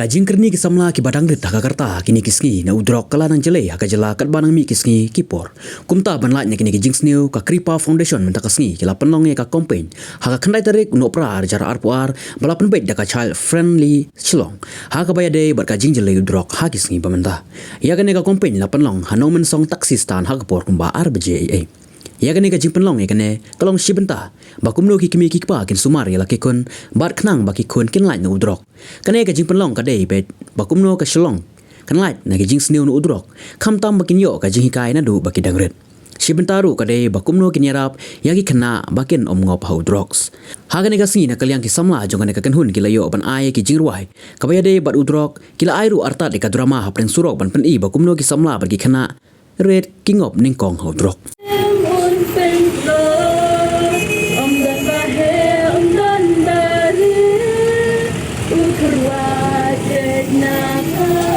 Kajing kerni kisamla ki badang rit Jakarta kini kisngi na udrok kala nang jelai haka jela kat banang mi kisngi kipor. Kumta banlat nya kini kijing sniu ka Kripa Foundation menta kisngi kila penong ka campaign haka kandai tarik no pra jara arpuar bala penbait da ka child friendly Shillong. Haka bayade bar kajing jelai udrok ha kisngi pamenta. Ya kani ka campaign la penong hanomen song taksi stan haka por kumba RBJA. Ya kani ka jing penlong ya kani kalong shibenta bakumno ki kimi kikpa kin sumar ya lakikun bar knang baki kun kin lai no udrok kani ka jing penlong ka dei bet bakumno ka shilong kan lai na ki jing sniu no udrok kham tam bakin yo ka jing hikai na du baki dangret shibenta ru ka dei bakumno kin yarap ya ki khna bakin ngop hau drogs ha kani ka sni na kalyang ki samla jong kani ka kan hun ki layo ban ai ki jing ruai ka baya dei bat udrok kila ai ru arta de ka drama hapren surok ban pen i bakumno ki samla bar ki khna red king of ningkong hau drog Nah